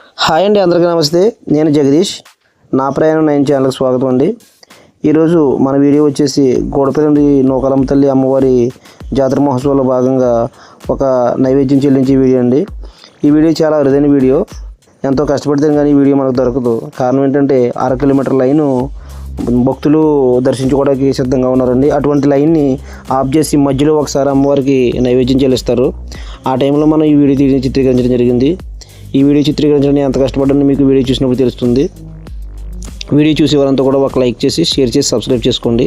Hi అండి, అందరికీ నమస్తే. నేను జగదీష్. నా ప్రయాణం 9 ఛానల్కి స్వాగతం అండి. ఈరోజు మన వీడియో వచ్చేసి గోడపల్లి నూకాలమ్మ తల్లి అమ్మవారి జాతర మహోత్సవంలో భాగంగా ఒక నైవేద్యం చెల్లించే వీడియో అండి. ఈ వీడియో చాలా అరుదైన వీడియో. ఎంతో కష్టపడితే కానీ ఈ వీడియో మనకు దొరకదు. కారణం ఏంటంటే 1/2 కిలోమీటర్ లైను భక్తులు దర్శించుకోవడానికి సిద్ధంగా ఉన్నారండి. అటువంటి లైన్ని ఆఫ్ చేసి మధ్యలో ఒకసారి అమ్మవారికి నైవేద్యం చెల్లిస్తారు. ఆ టైంలో మనం ఈ వీడియో చిత్రీకరించడం జరిగింది. ఈ వీడియో చిత్రీకరించడానికి ఎంత కష్టపడ్డానో మీకు వీడియో చూసినప్పుడు తెలుస్తుంది. వీడియో చూసేవారంతా కూడా ఒక లైక్ చేసి, షేర్ చేసి, సబ్స్క్రైబ్ చేసుకోండి.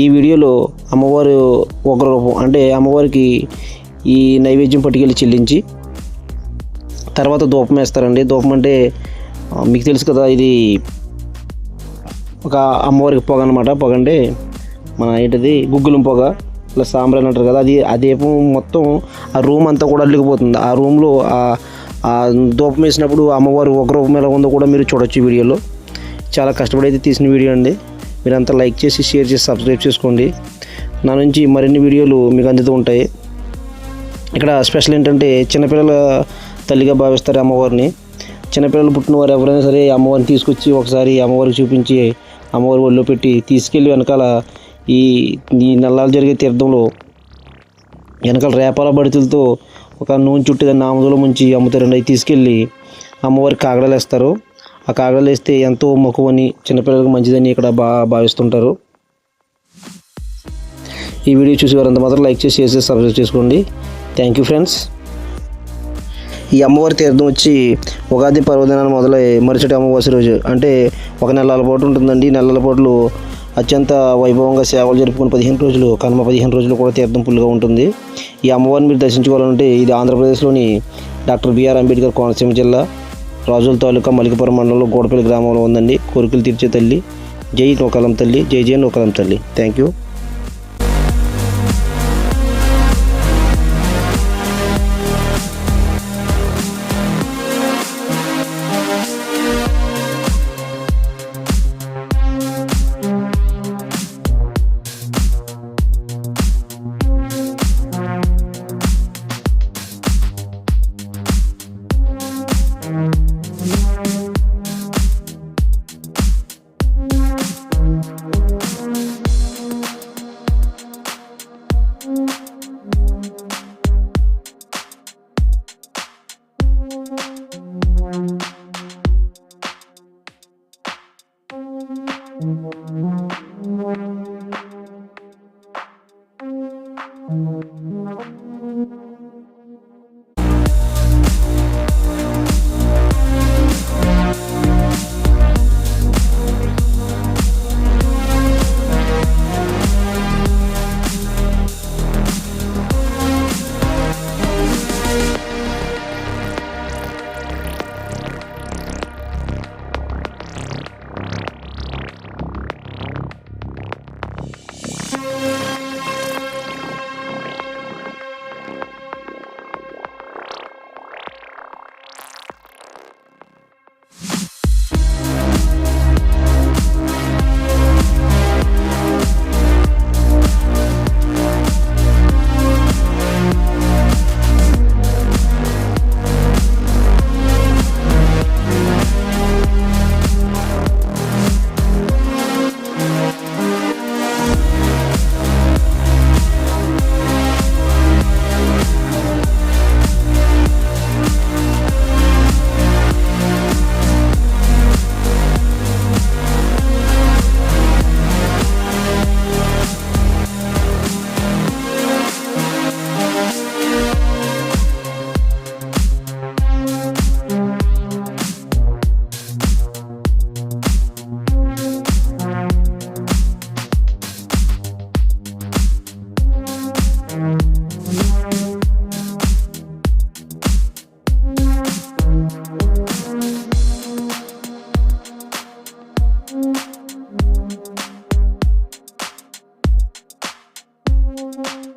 ఈ వీడియోలో అమ్మవారు ఉగ్రరూపం అంటే అమ్మవారికి ఈ నైవేద్యం పట్టుకెళ్ళి చెల్లించి తర్వాత ధూపం వేస్తారండి. ధూపం అంటే మీకు తెలుసు కదా, ఇది ఒక అమ్మవారికి పొగ అనమాట. పొగ అంటే మన ఏంటది గుగ్గులం పొగ ప్లస్ సాంబ్రాణి అంటారు కదా, అది ఆ దీపం మొత్తం ఆ రూమ్ అంతా కూడా అల్లుకుపోతుంది. ఆ రూమ్లో ఆ ధూపం వేసినప్పుడు అమ్మవారు ఉగ్రరూపం ఎలా ఉందో కూడా మీరు చూడొచ్చు. వీడియోలో చాలా కష్టపడి తీసిన వీడియో అండి. మీరంతా లైక్ చేసి, షేర్ చేసి, సబ్స్క్రైబ్ చేసుకోండి. నా నుంచి మరిన్ని వీడియోలు మీకు అందుతూ ఉంటాయి. ఇక్కడ స్పెషల్ ఏంటంటే చిన్నపిల్లల తల్లిగా భావిస్తారు అమ్మవారిని. చిన్నపిల్లలు పుట్టిన వారు ఎవరైనా సరే అమ్మవారిని తీసుకొచ్చి ఒకసారి అమ్మవారికి చూపించి అమ్మవారి ఒళ్ళో పెట్టి తీసుకెళ్ళి వెనకాల ఈ నల్లాలు జరిగే తీర్థంలో వెనకాల రేపాల బడితులతో ఒక నూనె చుట్టూ దాన్ని ఆముదలో ముంచి అమ్ముతారండి. అవి తీసుకెళ్ళి అమ్మవారికి కాగడాలు వేస్తారు. ఆ కాగడాలు వేస్తే ఎంతో మక్కువని, చిన్నపిల్లలకు మంచిదని ఇక్కడ భావిస్తుంటారు. ఈ వీడియో చూసి వారంతా మాత్రం లైక్ చేసి, షేర్ చేసి, సబ్స్క్రైబ్ చేసుకోండి. Thank you friends. ఈ అమ్మవారి తీర్థం వచ్చి ఉగాది పర్వదినాన్ని మొదలై మరుసటి అమావాస్య రోజు అంటే ఒక నెలల పాటు ఉంటుందండి. నెలల పాటు అత్యంత వైభవంగా సేవలు జరుపుకుని 15 రోజులు, కనుమ 15 రోజులు కూడా తీర్థం ఫుల్గా ఉంటుంది. ఈ అమ్మవారిని మీరు దర్శించుకోవాలంటే ఇది ఆంధ్రప్రదేశ్లోని డాక్టర్ బిఆర్ అంబేద్కర్ కోనసీమ జిల్లా రాజుల తాలూకా మలికపురం మండలంలో గోడపల్లి గ్రామంలో ఉందండి. కోరికలు తీర్చే తల్లి. జై నూకాలమ్మ తల్లి, జై జై నూకాలమ్మ తల్లి. Thank you. Thank you.